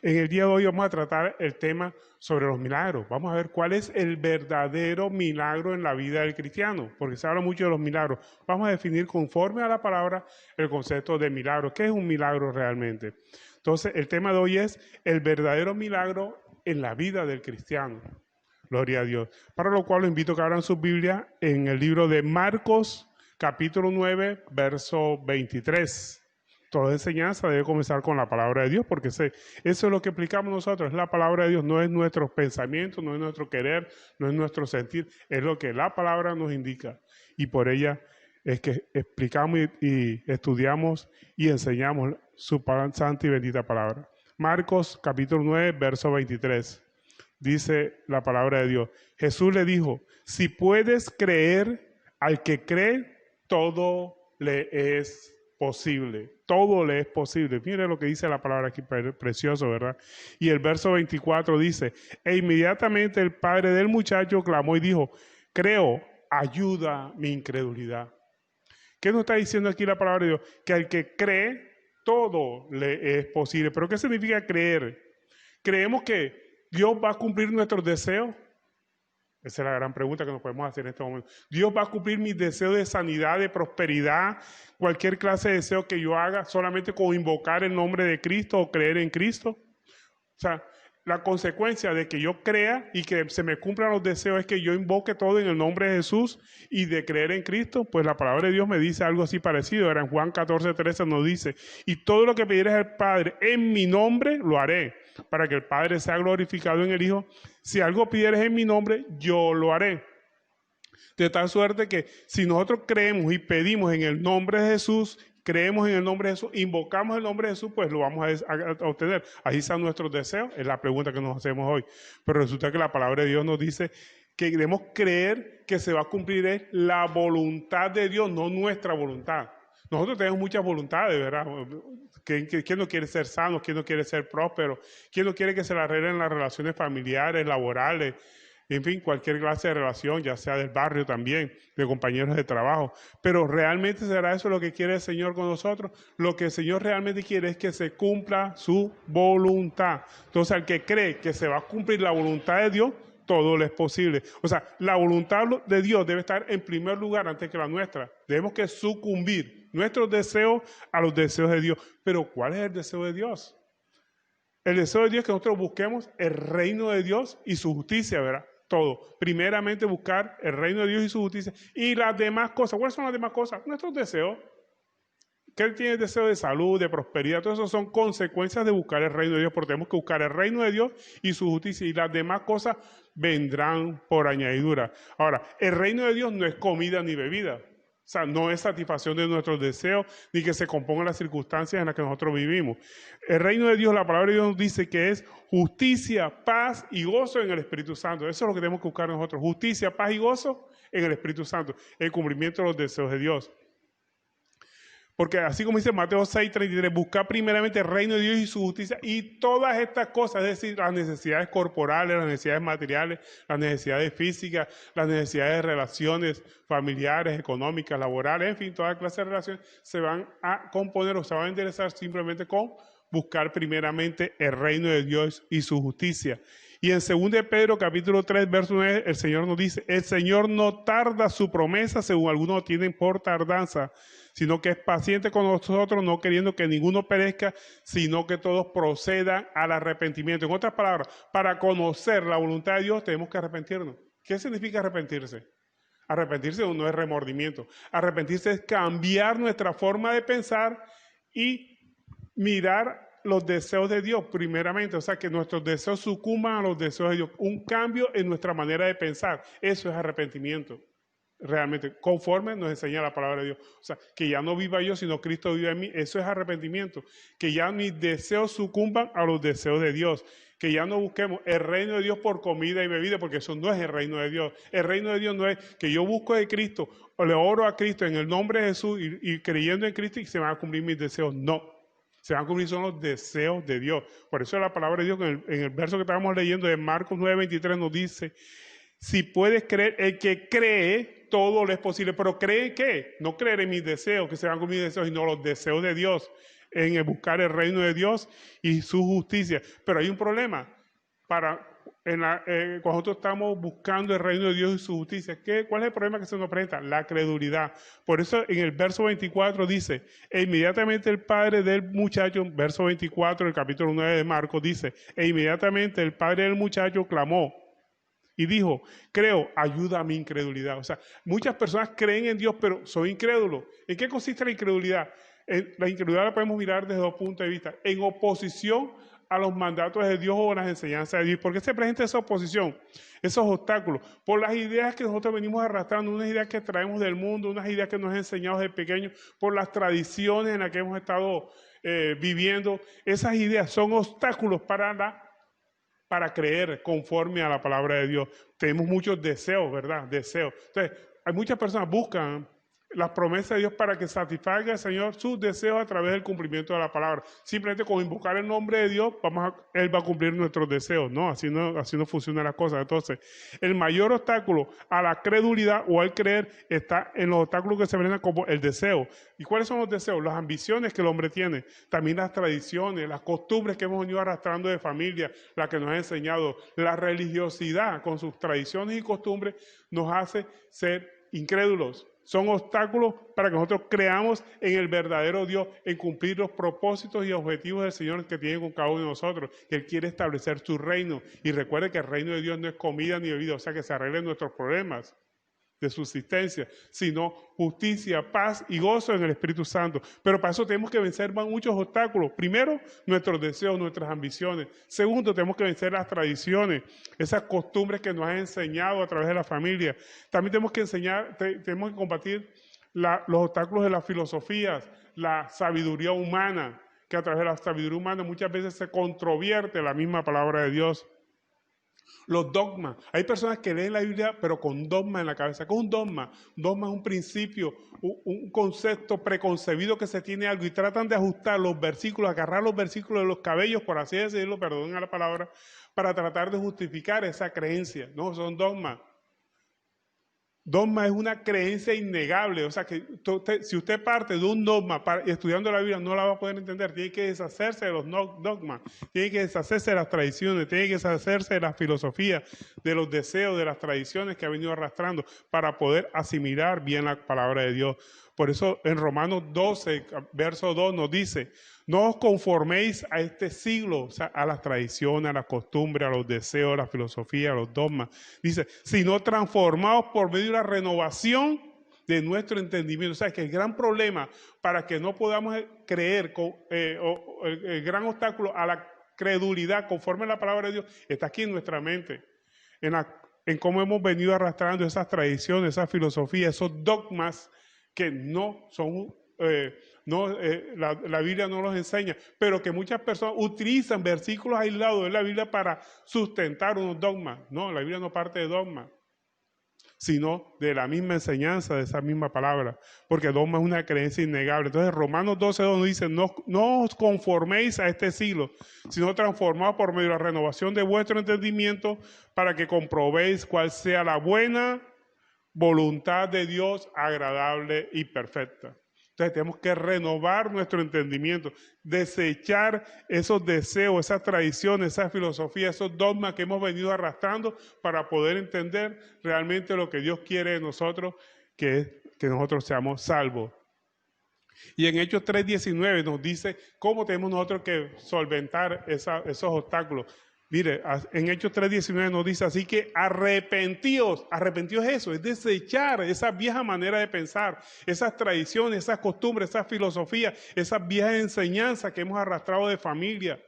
En el día de hoy vamos a tratar el tema sobre los milagros. Vamos a ver cuál es el verdadero milagro en la vida del cristiano, porque se habla mucho de los milagros. Vamos a definir conforme a la palabra el concepto de milagro. ¿Qué es un milagro realmente? Entonces, el tema de hoy es el verdadero milagro en la vida del cristiano. Gloria a Dios. Para lo cual los invito a que abran sus Biblias en el libro de Marcos, capítulo 9, verso 23. Toda enseñanza debe comenzar con la palabra de Dios, porque eso es lo que explicamos nosotros, es la palabra de Dios, no es nuestros pensamientos, no es nuestro querer, no es nuestro sentir, es lo que la palabra nos indica. Y por ella es que explicamos y estudiamos y enseñamos su santa y bendita palabra. Marcos capítulo 9, verso 23. Dice la palabra de Dios. Jesús le dijo, si puedes creer, al que cree, todo le es posible. Todo le es posible. Mire lo que dice la palabra aquí, precioso, ¿verdad? Y el verso 24 dice, e inmediatamente el padre del muchacho clamó y dijo, creo, ayuda mi incredulidad. ¿Qué nos está diciendo aquí la palabra de Dios? Que al que cree, todo le es posible. ¿Pero qué significa creer? Creemos que ¿Dios va a cumplir nuestros deseos? Esa es la gran pregunta que nos podemos hacer en este momento. ¿Dios va a cumplir mis deseos de sanidad, de prosperidad, cualquier clase de deseo que yo haga solamente con invocar el nombre de Cristo o creer en Cristo? O sea, la consecuencia de que yo crea y que se me cumplan los deseos es que yo invoque todo en el nombre de Jesús y de creer en Cristo. Pues la palabra de Dios me dice algo así parecido. Era en Juan 14:13 nos dice, y todo lo que pidieres al Padre en mi nombre lo haré, para que el Padre sea glorificado en el Hijo. Si algo pidieres en mi nombre, yo lo haré. De tal suerte que si nosotros creemos y pedimos en el nombre de Jesús, creemos en el nombre de Jesús, invocamos el nombre de Jesús, pues lo vamos a obtener. Ahí están nuestros deseos, es la pregunta que nos hacemos hoy. Pero resulta que la palabra de Dios nos dice que debemos creer que se va a cumplir la voluntad de Dios, no nuestra voluntad. Nosotros tenemos muchas voluntades, ¿verdad? ¿Quién no quiere ser sano? ¿Quién no quiere ser próspero? ¿Quién no quiere que se le arreglen las relaciones familiares, laborales? En fin, cualquier clase de relación, ya sea del barrio también, de compañeros de trabajo. Pero ¿realmente será eso lo que quiere el Señor con nosotros? Lo que el Señor realmente quiere es que se cumpla su voluntad. Entonces, al que cree que se va a cumplir la voluntad de Dios, todo le es posible. O sea, la voluntad de Dios debe estar en primer lugar antes que la nuestra. Debemos que sucumbir nuestros deseos a los deseos de Dios. Pero ¿cuál es el deseo de Dios? El deseo de Dios es que nosotros busquemos el reino de Dios y su justicia, ¿verdad? Todo. Primeramente buscar el reino de Dios y su justicia. Y las demás cosas. ¿Cuáles son las demás cosas? Nuestros deseos. ¿Qué tiene deseo de salud, de prosperidad? Todo eso son consecuencias de buscar el reino de Dios, porque tenemos que buscar el reino de Dios y su justicia, y las demás cosas vendrán por añadidura. Ahora, el reino de Dios no es comida ni bebida. O sea, no es satisfacción de nuestros deseos, ni que se compongan las circunstancias en las que nosotros vivimos. El reino de Dios, la palabra de Dios nos dice que es justicia, paz y gozo en el Espíritu Santo. Eso es lo que tenemos que buscar nosotros. Justicia, paz y gozo en el Espíritu Santo. El cumplimiento de los deseos de Dios. Porque así como dice Mateo 6:33, buscar primeramente el reino de Dios y su justicia y todas estas cosas, es decir, las necesidades corporales, las necesidades materiales, las necesidades físicas, las necesidades de relaciones familiares, económicas, laborales, en fin, toda clase de relaciones se van a componer o se van a enderezar simplemente con buscar primeramente el reino de Dios y su justicia. Y en 2 de Pedro capítulo 3, verso 9, el Señor nos dice, el Señor no tarda su promesa, según algunos tienen por tardanza, sino que es paciente con nosotros, no queriendo que ninguno perezca, sino que todos procedan al arrepentimiento. En otras palabras, para conocer la voluntad de Dios tenemos que arrepentirnos. ¿Qué significa arrepentirse? Arrepentirse no es remordimiento. Arrepentirse es cambiar nuestra forma de pensar y mirar los deseos de Dios primeramente, o sea, que nuestros deseos sucumban a los deseos de Dios, un cambio en nuestra manera de pensar, eso es arrepentimiento, realmente, conforme nos enseña la palabra de Dios, o sea, que ya no viva yo, sino Cristo vive en mí, eso es arrepentimiento, que ya mis deseos sucumban a los deseos de Dios, que ya no busquemos el reino de Dios por comida y bebida, porque eso no es el reino de Dios. El reino de Dios no es que yo busco de Cristo, o le oro a Cristo en el nombre de Jesús y creyendo en Cristo y se van a cumplir mis deseos, no. Se van a cumplir son los deseos de Dios. Por eso la palabra de Dios en el verso que estábamos leyendo de Marcos 9:23 nos dice, si puedes creer, el que cree, todo le es posible. Pero ¿cree qué? No creer en mis deseos, que se van a cumplir mis deseos, sino los deseos de Dios. en buscar el reino de Dios y su justicia. Pero hay un problema. Cuando nosotros estamos buscando el reino de Dios y su justicia, ¿cuál es el problema que se nos presenta? La credulidad. Por eso en el verso 24 dice, e inmediatamente el padre del muchacho, verso 24 del capítulo 9 de Marcos dice, e inmediatamente el padre del muchacho clamó y dijo, creo, ayuda a mi incredulidad. O sea, muchas personas creen en Dios, pero son incrédulos. ¿En qué consiste la incredulidad? La incredulidad la podemos mirar desde dos puntos de vista. En oposición a los mandatos de Dios o a las enseñanzas de Dios. ¿Por qué se presenta esa oposición? Esos obstáculos. Por las ideas que nosotros venimos arrastrando, unas ideas que traemos del mundo, unas ideas que nos han enseñado desde pequeños, por las tradiciones en las que hemos estado viviendo. Esas ideas son obstáculos para creer conforme a la palabra de Dios. Tenemos muchos deseos, ¿verdad? Deseos. Entonces, hay muchas personas que buscan las promesas de Dios para que satisfaga al Señor sus deseos a través del cumplimiento de la palabra. Simplemente con invocar el nombre de Dios, Él va a cumplir nuestros deseos. No, así no funcionan las cosas. Entonces, el mayor obstáculo a la credulidad o al creer está en los obstáculos que se ven como el deseo. ¿Y cuáles son los deseos? Las ambiciones que el hombre tiene. También las tradiciones, las costumbres que hemos venido arrastrando de familia, la que nos ha enseñado. La religiosidad con sus tradiciones y costumbres nos hace ser incrédulos. Son obstáculos para que nosotros creamos en el verdadero Dios, en cumplir los propósitos y objetivos del Señor que tiene con cada uno de nosotros, que Él quiere establecer su reino. Y recuerde que el reino de Dios no es comida ni bebida, o sea, que se arreglen nuestros problemas de subsistencia, sino justicia, paz y gozo en el Espíritu Santo. Pero para eso tenemos que vencer muchos obstáculos. Primero, nuestros deseos, nuestras ambiciones. Segundo, tenemos que vencer las tradiciones, esas costumbres que nos han enseñado a través de la familia. También tenemos que combatir los obstáculos de las filosofías, la sabiduría humana, que a través de la sabiduría humana muchas veces se controvierte la misma palabra de Dios. Los dogmas. Hay personas que leen la Biblia pero con dogma en la cabeza. ¿Qué es un dogma? Un dogma es un principio, un concepto preconcebido que se tiene algo y tratan de ajustar los versículos, agarrar los versículos de los cabellos, por así decirlo, perdonen a la palabra, para tratar de justificar esa creencia. No, son dogmas. Dogma es una creencia innegable, o sea que si usted parte de un dogma estudiando la Biblia no la va a poder entender, tiene que deshacerse de los dogmas, tiene que deshacerse de las tradiciones, tiene que deshacerse de las filosofías, de los deseos, de las tradiciones que ha venido arrastrando para poder asimilar bien la palabra de Dios. Por eso en Romanos 12, verso 2 nos dice, no os conforméis a este siglo, o sea, a las tradiciones, a las costumbres, a los deseos, a la filosofía, a los dogmas. Dice, sino transformaos por medio de la renovación de nuestro entendimiento. O sea, que el gran problema para que no podamos creer, el gran obstáculo a la credulidad conforme a la palabra de Dios, está aquí en nuestra mente, en cómo hemos venido arrastrando esas tradiciones, esas filosofías, esos dogmas que no son... la Biblia no los enseña, pero que muchas personas utilizan versículos aislados de la Biblia para sustentar unos dogmas. No, la Biblia no parte de dogmas, sino de la misma enseñanza de esa misma palabra, porque dogma es una creencia innegable. Entonces Romanos 12:2 nos dice, no os conforméis a este siglo, sino transformaos por medio de la renovación de vuestro entendimiento para que comprobéis cuál sea la buena voluntad de Dios, agradable y perfecta. Entonces tenemos que renovar nuestro entendimiento, desechar esos deseos, esas tradiciones, esas filosofías, esos dogmas que hemos venido arrastrando para poder entender realmente lo que Dios quiere de nosotros, que es que nosotros seamos salvos. Y en Hechos 3:19 nos dice cómo tenemos nosotros que solventar esos obstáculos. Mire, en Hechos 3:19 nos dice, así que arrepentíos. Arrepentíos es eso, es desechar esa vieja manera de pensar, esas tradiciones, esas costumbres, esas filosofías, esas viejas enseñanzas que hemos arrastrado de familia.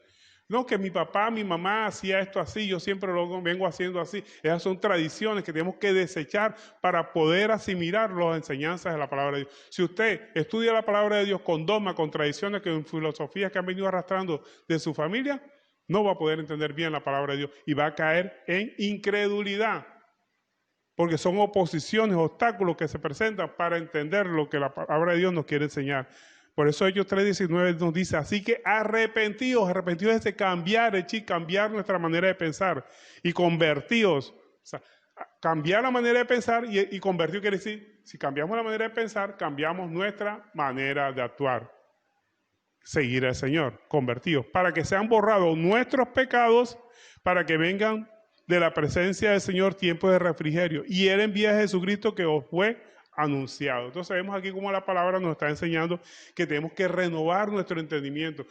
No, que mi papá, mi mamá hacía esto así, yo siempre lo vengo haciendo así. Esas son tradiciones que tenemos que desechar para poder asimilar las enseñanzas de la palabra de Dios. Si usted estudia la palabra de Dios con dogmas, con tradiciones, con filosofías que han venido arrastrando de su familia, no va a poder entender bien la palabra de Dios y va a caer en incredulidad, porque son oposiciones, obstáculos que se presentan para entender lo que la palabra de Dios nos quiere enseñar. Por eso Hechos 3:19 nos dice, así que arrepentíos es de cambiar, cambiar nuestra manera de pensar y convertíos. O sea, cambiar la manera de pensar y convertir quiere decir, si cambiamos la manera de pensar, cambiamos nuestra manera de actuar. seguir al Señor, convertidos, para que sean borrados nuestros pecados, para que vengan de la presencia del Señor tiempo de refrigerio. Y Él envía a Jesucristo que os fue anunciado. Entonces vemos aquí cómo la palabra nos está enseñando que tenemos que renovar nuestro entendimiento,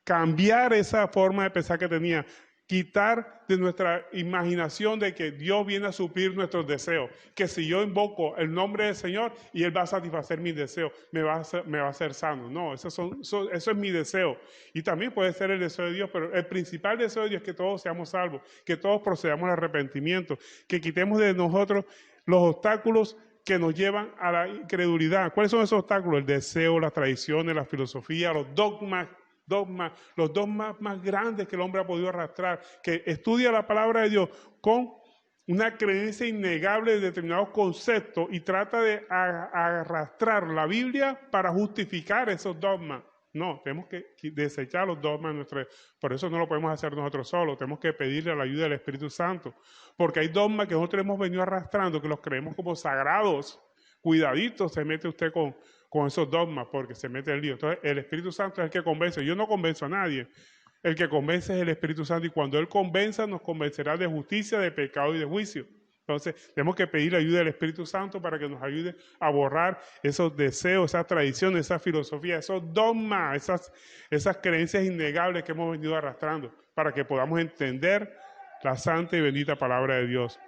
cambiar esa forma de pensar que tenía, quitar de nuestra imaginación de que Dios viene a suplir nuestros deseos, que si yo invoco el nombre del Señor y Él va a satisfacer mis deseos, me va a hacer sano. No, eso es mi deseo. Y también puede ser el deseo de Dios, pero el principal deseo de Dios es que todos seamos salvos, que todos procedamos al arrepentimiento, que quitemos de nosotros los obstáculos que nos llevan a la incredulidad. ¿Cuáles son esos obstáculos? El deseo, las tradiciones, la filosofía, los dogmas, los dogmas más grandes que el hombre ha podido arrastrar, que estudia la palabra de Dios con una creencia innegable de determinados conceptos y trata de arrastrar la Biblia para justificar esos dogmas. No, tenemos que desechar los dogmas por eso no lo podemos hacer nosotros solos, tenemos que pedirle la ayuda del Espíritu Santo, porque hay dogmas que nosotros hemos venido arrastrando, que los creemos como sagrados. Cuidadito se mete usted con esos dogmas, porque se mete el lío. Entonces, el Espíritu Santo es el que convence. Yo no convenzo a nadie. El que convence es el Espíritu Santo, y cuando Él convenza, nos convencerá de justicia, de pecado y de juicio. Entonces, tenemos que pedir la ayuda del Espíritu Santo para que nos ayude a borrar esos deseos, esas tradiciones, esas filosofías, esos dogmas, esas creencias innegables que hemos venido arrastrando, para que podamos entender la santa y bendita palabra de Dios.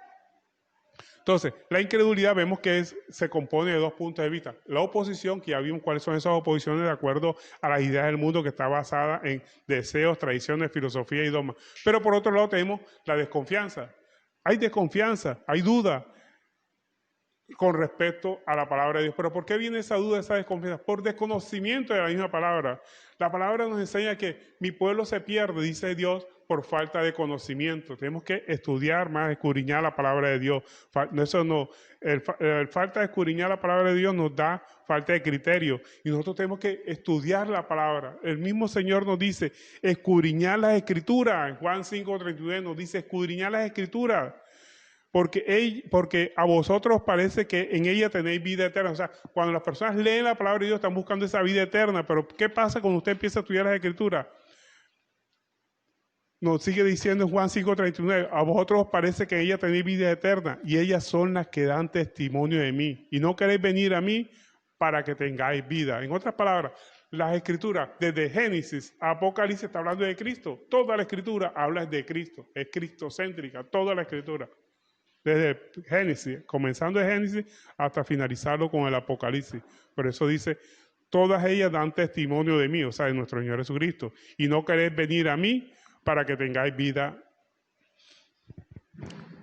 Entonces, la incredulidad vemos que se compone de dos puntos de vista. La oposición, que ya vimos cuáles son esas oposiciones de acuerdo a las ideas del mundo, que está basada en deseos, tradiciones, filosofía y dogmas. Pero por otro lado tenemos la desconfianza. Hay desconfianza, hay duda con respecto a la palabra de Dios. ¿Pero por qué viene esa duda, esa desconfianza? Por desconocimiento de la misma palabra. La palabra nos enseña que mi pueblo se pierde, dice Dios, por falta de conocimiento. Tenemos que estudiar más, escudriñar la palabra de Dios. Falta de escudriñar la palabra de Dios nos da falta de criterio. Y nosotros tenemos que estudiar la palabra. El mismo Señor nos dice, escudriñar las Escrituras. En Juan 5:32 nos dice, escudriñar las Escrituras. Porque a vosotros parece que en ella tenéis vida eterna. O sea, cuando las personas leen la palabra de Dios están buscando esa vida eterna. Pero ¿qué pasa cuando usted empieza a estudiar las Escrituras? Nos sigue diciendo en Juan 5:39, a vosotros parece que en ella tenéis vida eterna y ellas son las que dan testimonio de mí. Y no queréis venir a mí para que tengáis vida. En otras palabras, las Escrituras, desde Génesis a Apocalipsis, está hablando de Cristo. Toda la Escritura habla de Cristo, es cristocéntrica, toda la Escritura. Desde Génesis, comenzando de Génesis hasta finalizarlo con el Apocalipsis. Por eso dice, todas ellas dan testimonio de mí, o sea, de nuestro Señor Jesucristo. Y no queréis venir a mí para que tengáis vida.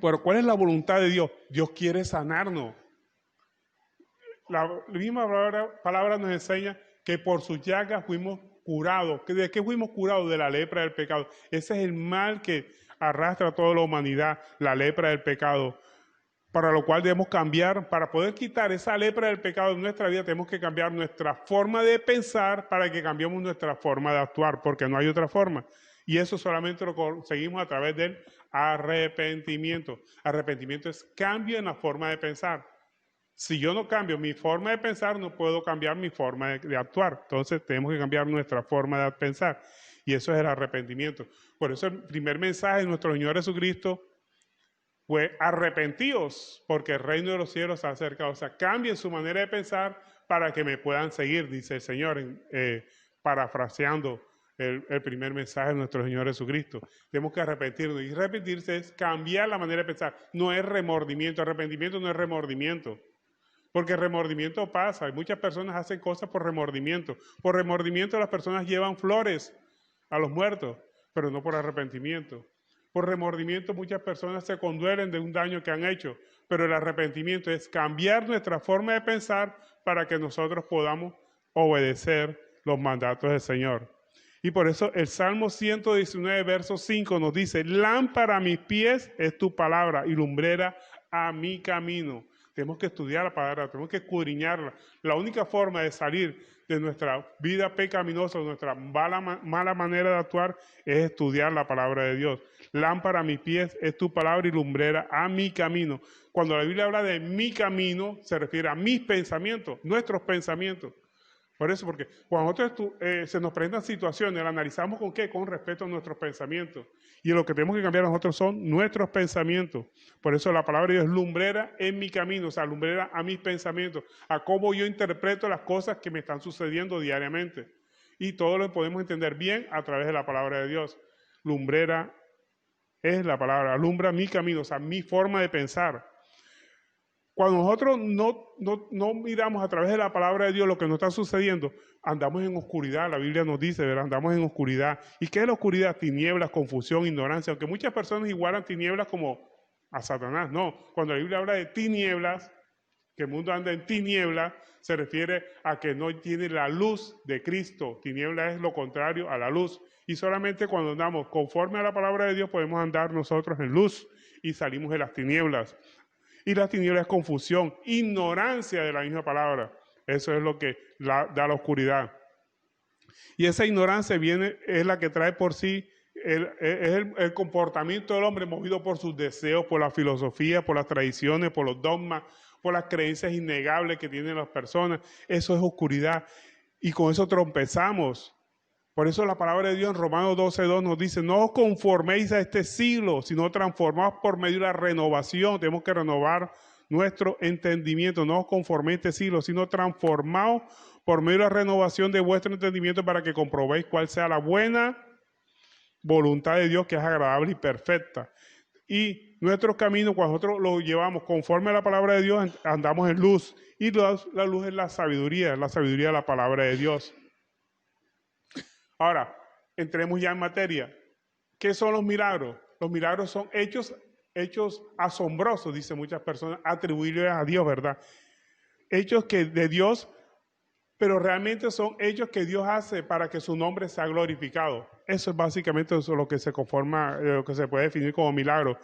Pero ¿cuál es la voluntad de Dios? Dios quiere sanarnos. La misma palabra nos enseña que por sus llagas fuimos curados. ¿De qué fuimos curados? De la lepra del pecado. Ese es el mal que arrastra a toda la humanidad, la lepra del pecado, para lo cual debemos cambiar. Para poder quitar esa lepra del pecado de nuestra vida, tenemos que cambiar nuestra forma de pensar para que cambiemos nuestra forma de actuar, porque no hay otra forma. Y eso solamente lo conseguimos a través del arrepentimiento. Arrepentimiento es cambio en la forma de pensar. Si yo no cambio mi forma de pensar, no puedo cambiar mi forma de actuar. Entonces tenemos que cambiar nuestra forma de pensar. Y eso es el arrepentimiento. Por eso el primer mensaje de nuestro Señor Jesucristo fue arrepentíos, porque el reino de los cielos se ha acercado. O sea, cambien su manera de pensar para que me puedan seguir, dice el Señor, parafraseando el primer mensaje de nuestro Señor Jesucristo. Tenemos que arrepentirnos. Y arrepentirse es cambiar la manera de pensar. No es remordimiento. Arrepentimiento no es remordimiento. Porque remordimiento pasa. Y muchas personas hacen cosas por remordimiento. Por remordimiento las personas llevan flores a los muertos, pero no por arrepentimiento. Por remordimiento muchas personas se conduelen de un daño que han hecho, pero el arrepentimiento es cambiar nuestra forma de pensar para que nosotros podamos obedecer los mandatos del Señor. Y por eso el Salmo 119, verso 5 nos dice, lámpara a mis pies es tu palabra y lumbrera a mi camino. Tenemos que estudiar la palabra, tenemos que escudriñarla. La única forma de salir de nuestra vida pecaminosa, de nuestra mala manera de actuar, es estudiar la palabra de Dios. Lámpara a mis pies es tu palabra y lumbrera a mi camino. Cuando la Biblia habla de mi camino, se refiere a mis pensamientos, nuestros pensamientos. Por eso, porque cuando nosotros se nos presentan situaciones, las analizamos con qué, con respecto a nuestros pensamientos. Y lo que tenemos que cambiar nosotros son nuestros pensamientos. Por eso la palabra de Dios es lumbrera en mi camino, o sea, lumbrera a mis pensamientos, a cómo yo interpreto las cosas que me están sucediendo diariamente. Y todo lo podemos entender bien a través de la palabra de Dios. Lumbrera es la palabra, alumbra mi camino, o sea, mi forma de pensar. Cuando nosotros no miramos a través de la palabra de Dios lo que nos está sucediendo, andamos en oscuridad, la Biblia nos dice, ¿verdad? Andamos en oscuridad. ¿Y qué es la oscuridad? Tinieblas, confusión, ignorancia. Aunque muchas personas igualan tinieblas como a Satanás. No, cuando la Biblia habla de tinieblas, que el mundo anda en tinieblas, se refiere a que no tiene la luz de Cristo. Tiniebla es lo contrario a la luz. Y solamente cuando andamos conforme a la palabra de Dios podemos andar nosotros en luz y salimos de las tinieblas. Y la tiniebla es confusión, ignorancia de la misma palabra. Eso es lo que da la oscuridad. Y esa ignorancia es la que trae por sí el comportamiento del hombre movido por sus deseos, por la filosofía, por las tradiciones, por los dogmas, por las creencias innegables que tienen las personas. Eso es oscuridad. Y con eso trompezamos. Por eso la palabra de Dios en Romanos 12:2 nos dice, no os conforméis a este siglo, sino transformaos por medio de la renovación. Tenemos que renovar nuestro entendimiento. No os conforméis a este siglo, sino transformaos por medio de la renovación de vuestro entendimiento para que comprobéis cuál sea la buena voluntad de Dios, que es agradable y perfecta. Y nuestro camino, cuando nosotros lo llevamos conforme a la palabra de Dios, andamos en luz. Y la luz es la sabiduría de la palabra de Dios. Ahora, entremos ya en materia. ¿Qué son los milagros? Los milagros son hechos asombrosos, dicen muchas personas, atribuibles a Dios, ¿verdad? Hechos que de Dios, pero realmente son hechos que Dios hace para que su nombre sea glorificado. Eso es básicamente lo que se conforma, lo que se puede definir como milagro.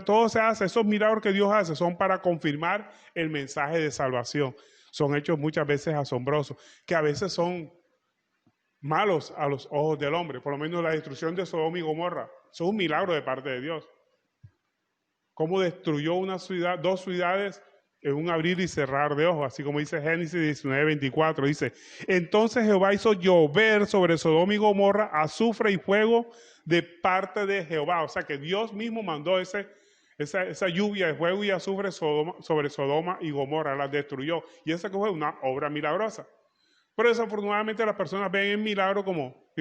Todo se hace, esos milagros que Dios hace son para confirmar el mensaje de salvación. Son hechos muchas veces asombrosos, que a veces son malos a los ojos del hombre. Por lo menos la destrucción de Sodoma y Gomorra. Eso es un milagro de parte de Dios. Cómo destruyó una ciudad, 2 ciudades en un abrir y cerrar de ojos, así como dice Génesis 19:24. Dice, entonces Jehová hizo llover sobre Sodoma y Gomorra azufre y fuego de parte de Jehová. O sea que Dios mismo mandó esa lluvia de fuego y azufre sobre Sodoma y Gomorra, las destruyó. Y esa fue una obra milagrosa. Pero desafortunadamente las personas ven el milagro como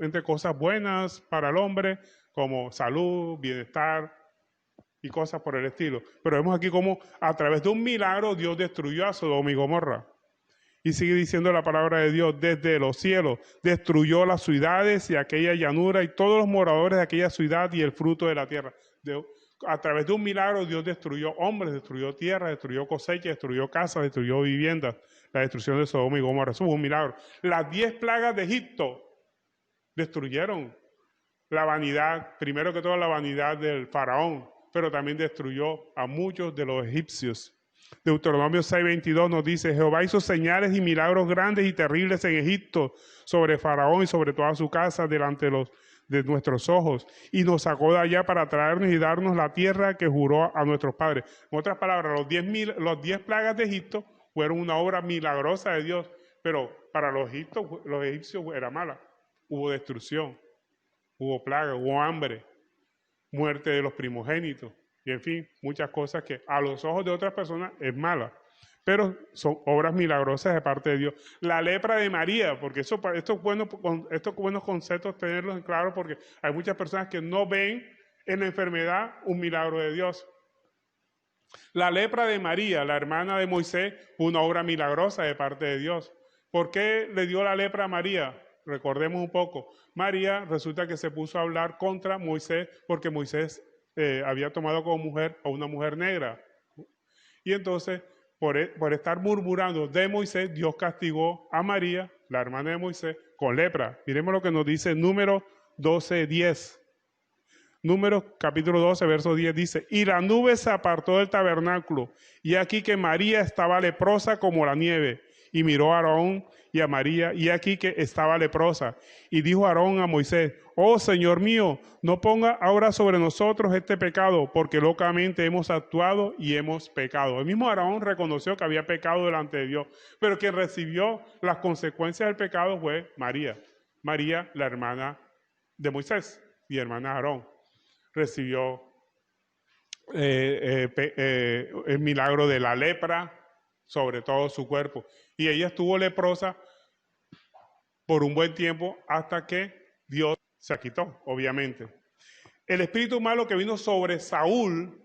entre cosas buenas para el hombre, como salud, bienestar y cosas por el estilo. Pero vemos aquí cómo a través de un milagro Dios destruyó a Sodoma y Gomorra. Y sigue diciendo la palabra de Dios, desde los cielos destruyó las ciudades y aquella llanura y todos los moradores de aquella ciudad y el fruto de la tierra. A través de un milagro Dios destruyó hombres, destruyó tierra, destruyó cosechas, destruyó casas, destruyó viviendas. La destrucción de Sodoma y Gomorra, eso fue un milagro. Las 10 plagas de Egipto destruyeron la vanidad, primero que todo la vanidad del faraón, pero también destruyó a muchos de los egipcios. Deuteronomio 6:22 nos dice, Jehová hizo señales y milagros grandes y terribles en Egipto, sobre faraón y sobre toda su casa, delante de nuestros ojos, y nos sacó de allá para traernos y darnos la tierra que juró a nuestros padres. En otras palabras, los 10 plagas de Egipto fueron una obra milagrosa de Dios, pero para los egipcios era mala. Hubo destrucción, hubo plaga, hubo hambre, muerte de los primogénitos, y en fin, muchas cosas que a los ojos de otras personas es mala, pero son obras milagrosas de parte de Dios. La lepra de María, porque estos buenos conceptos tenerlos en claro, porque hay muchas personas que no ven en la enfermedad un milagro de Dios. La lepra de María, la hermana de Moisés, fue una obra milagrosa de parte de Dios. ¿Por qué le dio la lepra a María? Recordemos un poco. María resulta que se puso a hablar contra Moisés porque Moisés había tomado como mujer a una mujer negra. Y entonces, por estar murmurando de Moisés, Dios castigó a María, la hermana de Moisés, con lepra. Miremos lo que nos dice Números 12:10. Números capítulo 12, verso 10 dice, y la nube se apartó del tabernáculo, y aquí que María estaba leprosa como la nieve, y miró a Aarón y a María, y aquí que estaba leprosa. Y dijo Aarón a Moisés: oh Señor mío, no ponga ahora sobre nosotros este pecado, porque locamente hemos actuado y hemos pecado. El mismo Aarón reconoció que había pecado delante de Dios, pero quien recibió las consecuencias del pecado fue María. María, la hermana de Moisés y hermana de Aarón, recibió el milagro de la lepra sobre todo su cuerpo. Y ella estuvo leprosa por un buen tiempo hasta que Dios se quitó, obviamente. El espíritu malo que vino sobre Saúl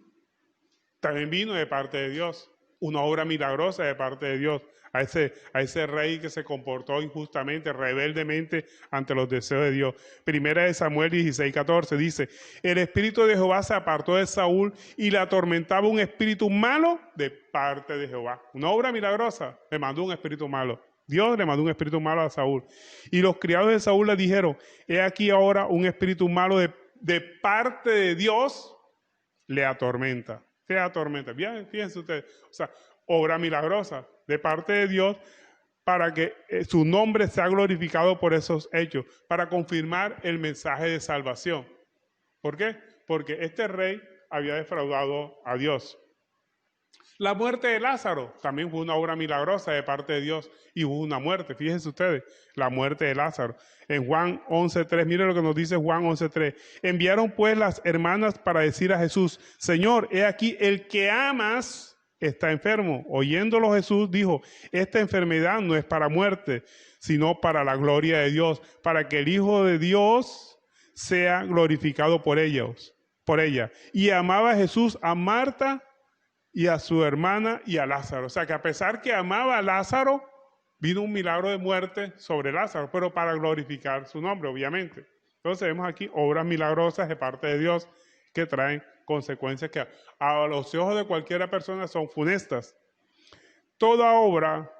también vino de parte de Dios. Una obra milagrosa de parte de Dios a ese rey que se comportó injustamente, rebeldemente ante los deseos de Dios. Primera de Samuel 16:14 dice: el espíritu de Jehová se apartó de Saúl y le atormentaba un espíritu malo de parte de Jehová. Una obra milagrosa, le mandó un espíritu malo. Dios le mandó un espíritu malo a Saúl. Y los criados de Saúl le dijeron: he aquí ahora un espíritu malo de parte de Dios le atormenta. Se atormenta. Bien, fíjense ustedes, o sea, obra milagrosa de parte de Dios para que su nombre sea glorificado por esos hechos, para confirmar el mensaje de salvación. ¿Por qué? Porque este rey había defraudado a Dios. La muerte de Lázaro también fue una obra milagrosa de parte de Dios y hubo una muerte. Fíjense ustedes, la muerte de Lázaro. En Juan 11:3, miren lo que nos dice Juan 11:3. Enviaron pues las hermanas para decir a Jesús: Señor, he aquí el que amas está enfermo. Oyéndolo Jesús dijo: esta enfermedad no es para muerte, sino para la gloria de Dios, para que el Hijo de Dios sea glorificado por ella. Y amaba a Jesús a Marta y a su hermana y a Lázaro. O sea que a pesar que amaba a Lázaro, vino un milagro de muerte sobre Lázaro, pero para glorificar su nombre, obviamente. Entonces vemos aquí obras milagrosas de parte de Dios que traen consecuencias que a los ojos de cualquier persona son funestas. Toda obra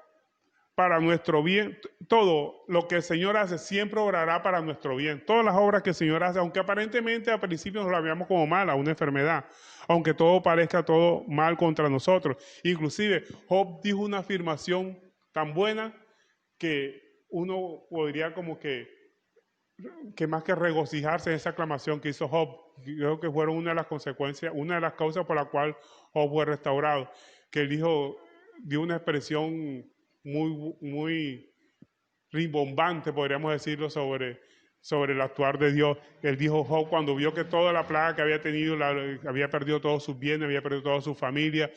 para nuestro bien, todo lo que el Señor hace siempre obrará para nuestro bien. Todas las obras que el Señor hace, aunque aparentemente al principio nos la veamos como mala, una enfermedad, aunque todo parezca todo mal contra nosotros. Inclusive Job dijo una afirmación tan buena que uno podría como que más que regocijarse en esa aclamación que hizo Job. Creo que fueron una de las consecuencias, una de las causas por la cual Job fue restaurado, que él dio una expresión muy rimbombante, podríamos decirlo, sobre el actuar de Dios. Él dijo: Job, cuando vio que toda la plaga que había tenido, había perdido todos sus bienes, había perdido toda su familia,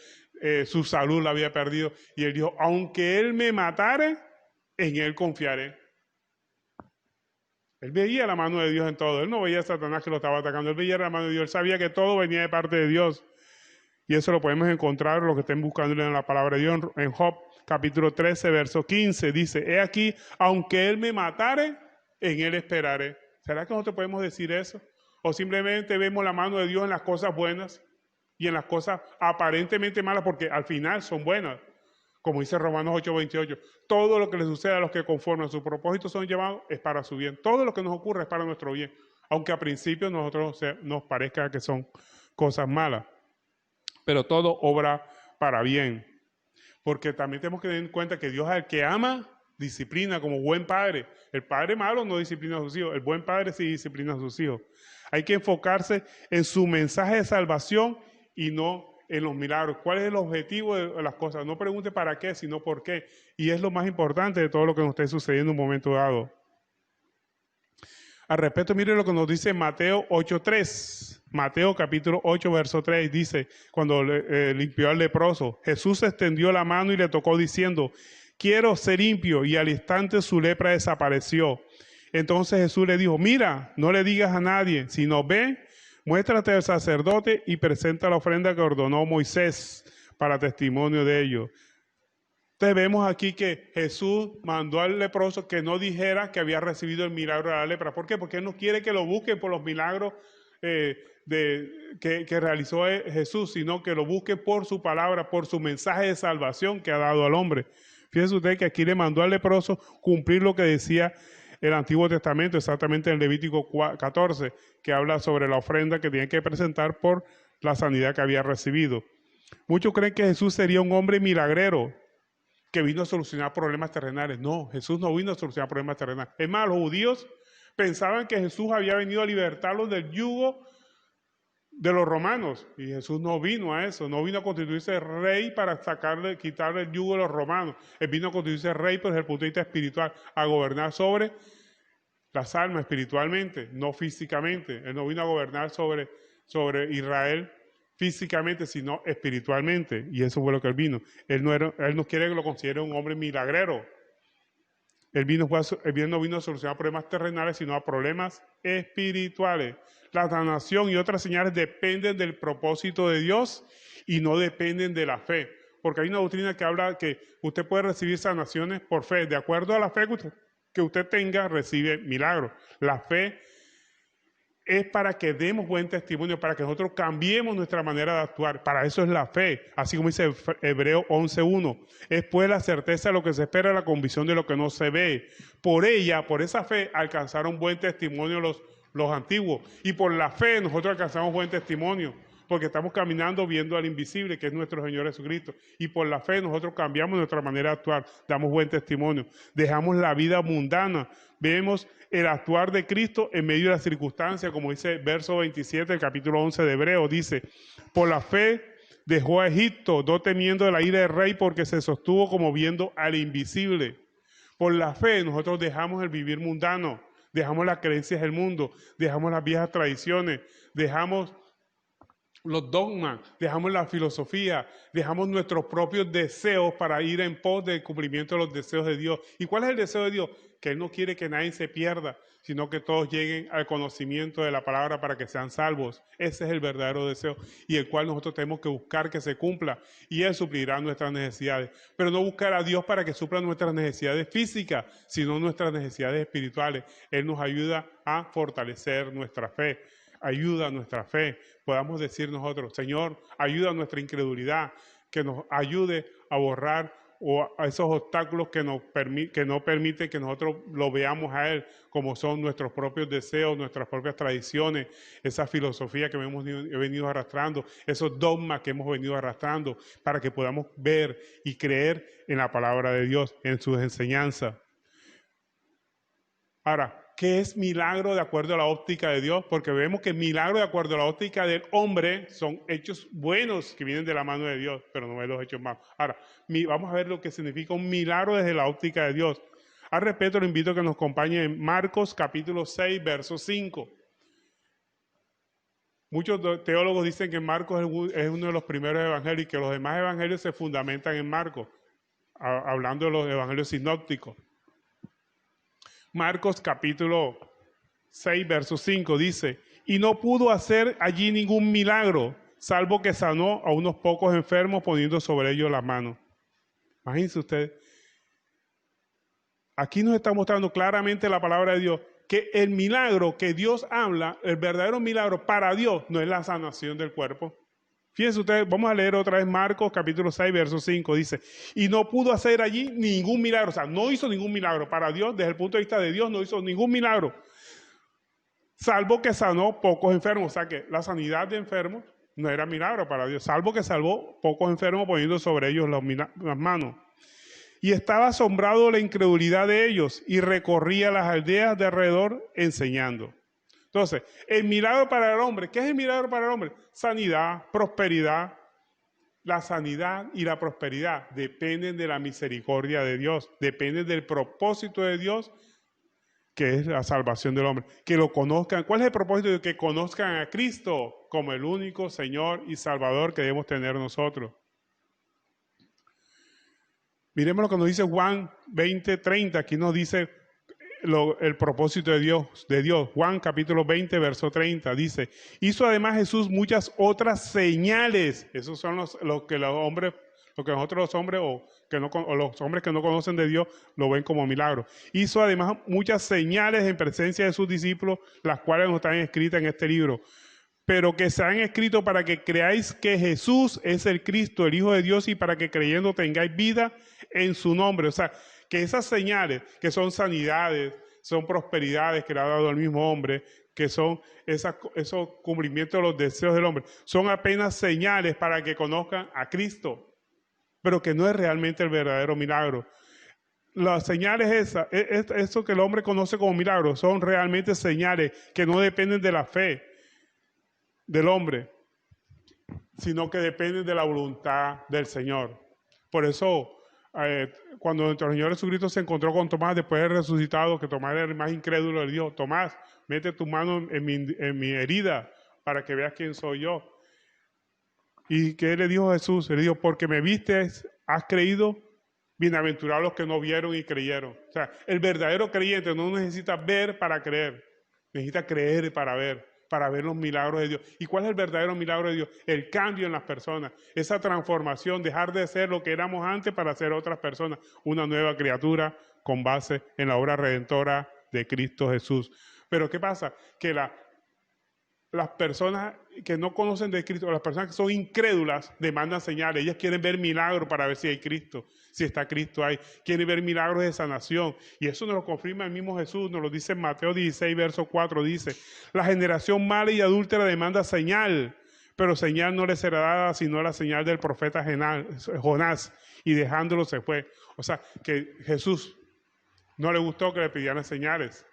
su salud la había perdido, y él dijo: aunque él me matare, en él confiaré. Él veía la mano de Dios en todo. Él no veía a Satanás que lo estaba atacando. Él veía la mano de Dios. Él sabía que todo venía de parte de Dios. Y eso lo podemos encontrar, lo que estén buscando en la palabra de Dios, en Job capítulo 13, verso 15. Dice: he aquí, aunque él me matare, en él esperaré. ¿Será que nosotros podemos decir eso? ¿O simplemente vemos la mano de Dios en las cosas buenas y en las cosas aparentemente malas, porque al final son buenas? Como dice Romanos 8:28, todo lo que les sucede a los que conforme a su propósito son llevados es para su bien. Todo lo que nos ocurre es para nuestro bien, aunque a principio nosotros nos parezca que son cosas malas. Pero todo obra para bien, porque también tenemos que tener en cuenta que Dios es el que ama, disciplina como buen padre. El padre malo no disciplina a sus hijos, el buen padre sí disciplina a sus hijos. Hay que enfocarse en su mensaje de salvación y no en los milagros. ¿Cuál es el objetivo de las cosas? No pregunte para qué, sino por qué. Y es lo más importante de todo lo que nos esté sucediendo en un momento dado. Al respecto, mire lo que nos dice Mateo 8:3. Mateo capítulo 8, verso 3 dice, cuando limpió al leproso, Jesús extendió la mano y le tocó diciendo: quiero ser limpio, y al instante su lepra desapareció. Entonces Jesús le dijo: mira, no le digas a nadie, sino ve, muéstrate al sacerdote y presenta la ofrenda que ordenó Moisés para testimonio de ello. Entonces vemos aquí que Jesús mandó al leproso que no dijera que había recibido el milagro de la lepra. ¿Por qué? Porque Él no quiere que lo busquen por los milagros que realizó Jesús, sino que lo busquen por su palabra, por su mensaje de salvación que ha dado al hombre. Fíjense usted que aquí le mandó al leproso cumplir lo que decía el Antiguo Testamento, exactamente en Levítico 14, que habla sobre la ofrenda que tiene que presentar por la sanidad que había recibido. Muchos creen que Jesús sería un hombre milagrero, que vino a solucionar problemas terrenales. No, Jesús no vino a solucionar problemas terrenales. Es más, los judíos pensaban que Jesús había venido a libertarlos del yugo de los romanos, y Jesús no vino a eso, no vino a constituirse rey para quitarle el yugo de los romanos. Él vino a constituirse rey desde el punto de vista espiritual, a gobernar sobre las almas espiritualmente, no físicamente. Él no vino a gobernar sobre Israel físicamente, sino espiritualmente, y eso fue lo que él vino. Él no quiere que lo considere un hombre milagrero. Él no vino a solucionar problemas terrenales, sino a problemas espirituales. La sanación y otras señales dependen del propósito de Dios y no dependen de la fe. Porque hay una doctrina que habla que usted puede recibir sanaciones por fe. De acuerdo a la fe que usted tenga, recibe milagros. La fe es para que demos buen testimonio, para que nosotros cambiemos nuestra manera de actuar. Para eso es la fe, así como dice Hebreos 11:1. Es pues la certeza de lo que se espera, la convicción de lo que no se ve. Por ella, por esa fe, alcanzaron buen testimonio los antiguos. Y por la fe nosotros alcanzamos buen testimonio, porque estamos caminando viendo al invisible, que es nuestro Señor Jesucristo. Y por la fe nosotros cambiamos nuestra manera de actuar, damos buen testimonio. Dejamos la vida mundana, vemos el actuar de Cristo en medio de las circunstancias, como dice el verso 27 del capítulo 11 de Hebreos, dice: por la fe dejó a Egipto, no temiendo de la ira del rey, porque se sostuvo como viendo al invisible. Por la fe nosotros dejamos el vivir mundano, dejamos las creencias del mundo, dejamos las viejas tradiciones, dejamos los dogmas, dejamos la filosofía, dejamos nuestros propios deseos para ir en pos del cumplimiento de los deseos de Dios. ¿Y cuál es el deseo de Dios? Que Él no quiere que nadie se pierda, sino que todos lleguen al conocimiento de la palabra para que sean salvos. Ese es el verdadero deseo y el cual nosotros tenemos que buscar que se cumpla, y Él suplirá nuestras necesidades. Pero no buscar a Dios para que supla nuestras necesidades físicas, sino nuestras necesidades espirituales. Él nos ayuda a fortalecer nuestra fe. Ayuda a nuestra fe. Podamos decir nosotros: Señor, ayuda a nuestra incredulidad, que nos ayude a borrar a esos obstáculos que no permiten que nosotros lo veamos a Él, como son nuestros propios deseos, nuestras propias tradiciones, esa filosofía que hemos venido arrastrando, esos dogmas que hemos venido arrastrando, para que podamos ver y creer en la palabra de Dios, en sus enseñanzas. Ahora, ¿qué es milagro de acuerdo a la óptica de Dios? Porque vemos que milagro de acuerdo a la óptica del hombre son hechos buenos que vienen de la mano de Dios, pero no es los hechos malos. Ahora, vamos a ver lo que significa un milagro desde la óptica de Dios. Al respecto, lo invito a que nos acompañe en Marcos capítulo 6, verso 5. Muchos teólogos dicen que Marcos es uno de los primeros evangelios y que los demás evangelios se fundamentan en Marcos, hablando de los evangelios sinópticos. Marcos capítulo 6, verso 5 dice: y no pudo hacer allí ningún milagro, salvo que sanó a unos pocos enfermos poniendo sobre ellos la mano. Imagínense ustedes. Aquí nos está mostrando claramente la palabra de Dios, que el milagro que Dios habla, el verdadero milagro para Dios, no es la sanación del cuerpo. Fíjense ustedes, vamos a leer otra vez Marcos capítulo 6, verso 5, dice: y no pudo hacer allí ningún milagro, o sea, no hizo ningún milagro para Dios, desde el punto de vista de Dios no hizo ningún milagro, salvo que sanó pocos enfermos. O sea que la sanidad de enfermos no era milagro para Dios, salvo que salvó pocos enfermos poniendo sobre ellos las manos. Y estaba asombrado de la incredulidad de ellos, y recorría las aldeas de alrededor enseñando. Entonces, el milagro para el hombre, ¿qué es el milagro para el hombre? Sanidad, prosperidad. La sanidad y la prosperidad dependen de la misericordia de Dios, dependen del propósito de Dios, que es la salvación del hombre. Que lo conozcan. ¿Cuál es el propósito? De que conozcan a Cristo como el único Señor y Salvador que debemos tener nosotros. Miremos lo que nos dice Juan 20:30. Aquí nos dice el propósito de Dios. Juan capítulo 20, verso 30, dice: hizo además Jesús muchas otras señales. Esos son lo que nosotros los hombres o los hombres que no conocen de Dios lo ven como milagro. Hizo además muchas señales en presencia de sus discípulos, las cuales no están escritas en este libro, pero que se han escrito para que creáis que Jesús es el Cristo, el Hijo de Dios, y para que creyendo tengáis vida en su nombre. O sea, que esas señales, que son sanidades, son prosperidades que le ha dado al mismo hombre, que son esos cumplimientos de los deseos del hombre, son apenas señales para que conozcan a Cristo. pero que no es realmente el verdadero milagro. Las señales eso que el hombre conoce como milagros, son realmente señales que no dependen de la fe del hombre, sino que dependen de la voluntad del Señor. Por eso, cuando nuestro Señor Jesucristo se encontró con Tomás después de resucitado, que Tomás era el más incrédulo, le dijo: Tomás, mete tu mano en mi herida para que veas quién soy yo. ¿Y qué le dijo Jesús? Le dijo: porque me viste, has creído. Bienaventurados los que no vieron y creyeron. O sea, el verdadero creyente no necesita ver para creer, necesita creer para ver los milagros de Dios. ¿Y cuál es el verdadero milagro de Dios? El cambio en las personas, esa transformación, dejar de ser lo que éramos antes para ser otras personas, una nueva criatura con base en la obra redentora de Cristo Jesús. Pero ¿qué pasa? Que las personas que no conocen de Cristo, las personas que son incrédulas, demandan señales. Ellas quieren ver milagros para ver si hay Cristo, si está Cristo ahí. Quieren ver milagros de sanación. Y eso nos lo confirma el mismo Jesús, nos lo dice en Mateo 16, verso 4, dice: la generación mala y adúltera demanda señal, pero señal no le será dada sino la señal del profeta Jonás, y dejándolo se fue. O sea, que Jesús no le gustó que le pidieran señales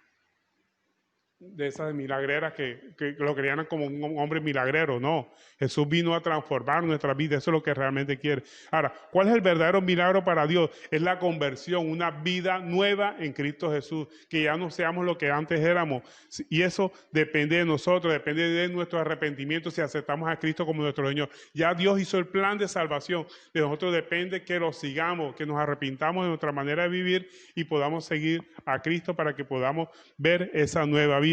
de esas milagreras que lo creían como un hombre milagrero. No, Jesús vino a transformar nuestra vida, eso es lo que realmente quiere. Ahora, ¿cuál es el verdadero milagro para Dios? Es la conversión, una vida nueva en Cristo Jesús, que ya no seamos lo que antes éramos, y eso depende de nosotros, depende de nuestro arrepentimiento, si aceptamos a Cristo como nuestro Señor. Ya Dios hizo el plan de salvación, de nosotros depende que lo sigamos, que nos arrepintamos de nuestra manera de vivir y podamos seguir a Cristo para que podamos ver esa nueva vida.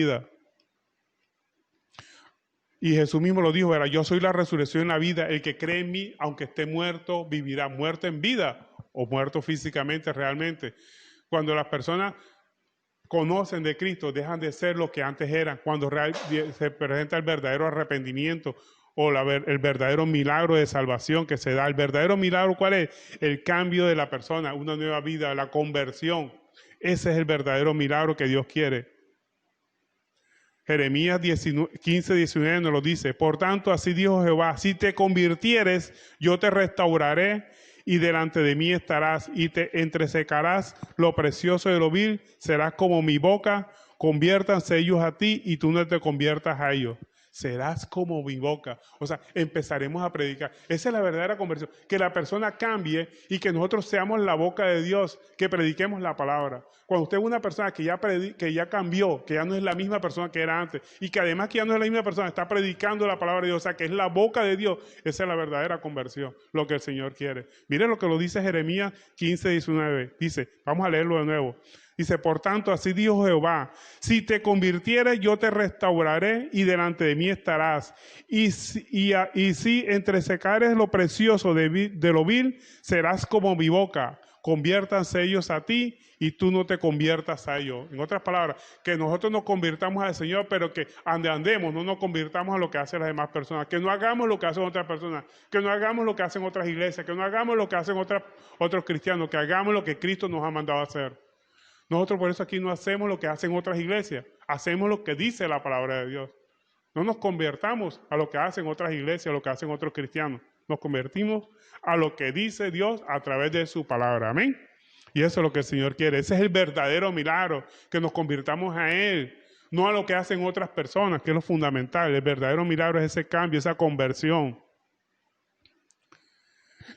Y Jesús mismo lo dijo: yo soy la resurrección y la vida, el que cree en mí, aunque esté muerto, vivirá. Muerto en vida o muerto físicamente realmente. Cuando las personas conocen de Cristo, dejan de ser lo que antes eran. Cuando se presenta el verdadero arrepentimiento o el verdadero milagro de salvación que se da. El verdadero milagro, ¿cuál es? El cambio de la persona, una nueva vida, la conversión. Ese es el verdadero milagro que Dios quiere. Jeremías 15, 19 nos lo dice: por tanto, así dijo Jehová: si te convirtieres, yo te restauraré, y delante de mí estarás, y te entresecarás lo precioso de lo vil, serás como mi boca, conviértanse ellos a ti, y tú no te conviertas a ellos. Serás como mi boca. O sea, empezaremos a predicar. Esa es la verdadera conversión. Que la persona cambie y que nosotros seamos la boca de Dios, que prediquemos la palabra. Cuando usted es una persona que ya cambió, que ya no es la misma persona que era antes, y que además que ya no es la misma persona, está predicando la palabra de Dios, o sea, que es la boca de Dios, esa es la verdadera conversión, lo que el Señor quiere. Mire lo que lo dice Jeremías 15, 19. Dice, vamos a leerlo de nuevo. Dice: por tanto, así dijo Jehová: si te convirtieres, yo te restauraré, y delante de mí estarás. Y si entresecares lo precioso de lo vil, serás como mi boca. Conviértanse ellos a ti, y tú no te conviertas a ellos. En otras palabras, que nosotros nos convirtamos al Señor, pero que andemos, no nos convirtamos a lo que hacen las demás personas. Que no hagamos lo que hacen otras personas. Que no hagamos lo que hacen otras iglesias. Que no hagamos lo que hacen otros cristianos. Que hagamos lo que Cristo nos ha mandado a hacer. Nosotros por eso aquí no hacemos lo que hacen otras iglesias, hacemos lo que dice la palabra de Dios. No nos convertamos a lo que hacen otras iglesias, a lo que hacen otros cristianos. Nos convertimos a lo que dice Dios a través de su palabra. Amén. Y eso es lo que el Señor quiere. Ese es el verdadero milagro, que nos convirtamos a Él, no a lo que hacen otras personas, que es lo fundamental. El verdadero milagro es ese cambio, esa conversión.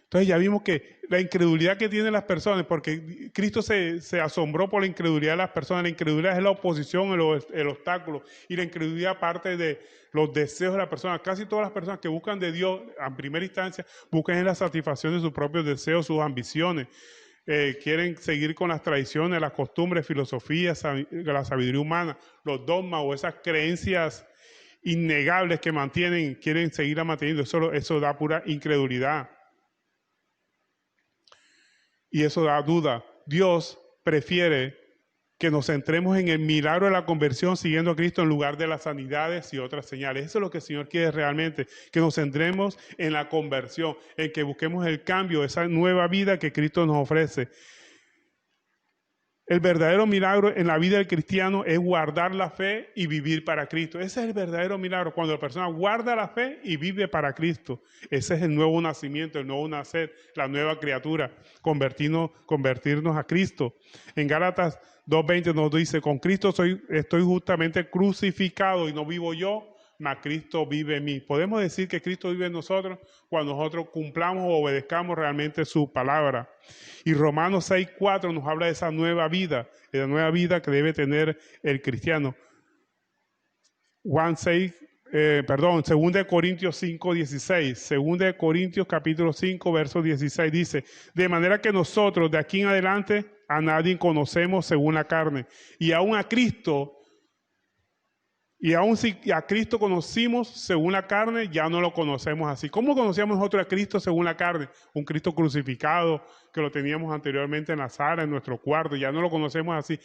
Entonces ya vimos que la incredulidad que tienen las personas, porque Cristo se asombró por la incredulidad de las personas. La incredulidad es la oposición, el obstáculo, y la incredulidad parte de los deseos de las personas. Casi todas las personas que buscan de Dios, en primera instancia, buscan en la satisfacción de sus propios deseos, sus ambiciones. Quieren seguir con las tradiciones, las costumbres, filosofías, la sabiduría humana, los dogmas o esas creencias innegables que quieren seguir manteniendo. Eso da pura incredulidad. Y eso da duda. Dios prefiere que nos centremos en el milagro de la conversión siguiendo a Cristo en lugar de las sanidades y otras señales. Eso es lo que el Señor quiere realmente, que nos centremos en la conversión, en que busquemos el cambio, esa nueva vida que Cristo nos ofrece. El verdadero milagro en la vida del cristiano es guardar la fe y vivir para Cristo. Ese es el verdadero milagro, cuando la persona guarda la fe y vive para Cristo. Ese es el nuevo nacimiento, el nuevo nacer, la nueva criatura, convertirnos a Cristo. En Gálatas 2:20 nos dice, con Cristo estoy justamente crucificado y no vivo yo, mas Cristo vive en mí. Podemos decir que Cristo vive en nosotros cuando nosotros cumplamos o obedezcamos realmente su palabra. Y Romanos 6:4 nos habla de esa nueva vida, de la nueva vida que debe tener el cristiano. 2 Corintios 5:16. 2 Corintios capítulo 5, verso 16 dice, de manera que nosotros de aquí en adelante a nadie conocemos según la carne. Y aún a Cristo, y aún si a Cristo conocimos según la carne, ya no lo conocemos así. ¿Cómo conocíamos nosotros a Cristo según la carne? Un Cristo crucificado, que lo teníamos anteriormente en la sala, en nuestro cuarto, ya no lo conocemos así.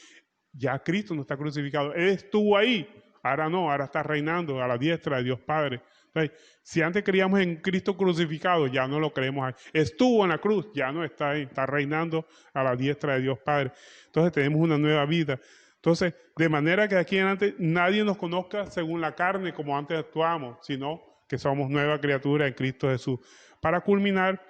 Ya Cristo no está crucificado. Él estuvo ahí, ahora no, ahora está reinando a la diestra de Dios Padre. Entonces, si antes creíamos en Cristo crucificado, ya no lo creemos ahí. Estuvo en la cruz, ya no está ahí, está reinando a la diestra de Dios Padre. Entonces tenemos una nueva vida. Entonces, de manera que de aquí en adelante nadie nos conozca según la carne como antes actuábamos, sino que somos nueva criatura en Cristo Jesús. Para culminar,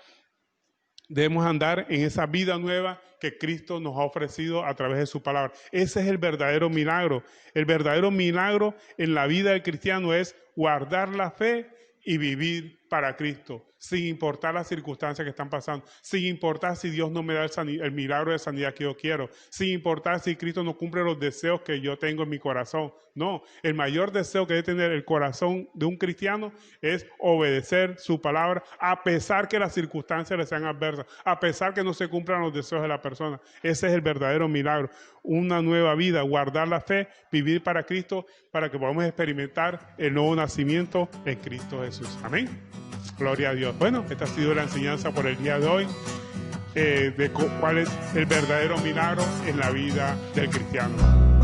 debemos andar en esa vida nueva que Cristo nos ha ofrecido a través de su palabra. Ese es el verdadero milagro. El verdadero milagro en la vida del cristiano es guardar la fe y vivir para Cristo, sin importar las circunstancias que están pasando, sin importar si Dios no me da el milagro de sanidad que yo quiero, sin importar si Cristo no cumple los deseos que yo tengo en mi corazón. No, el mayor deseo que debe tener el corazón de un cristiano es obedecer su palabra, a pesar que las circunstancias le sean adversas, a pesar que no se cumplan los deseos de la persona. Ese es el verdadero milagro, una nueva vida, guardar la fe, vivir para Cristo, para que podamos experimentar el nuevo nacimiento en Cristo Jesús. Amén. Gloria a Dios. Bueno, esta ha sido la enseñanza por el día de hoy, de cuál es el verdadero milagro en la vida del cristiano.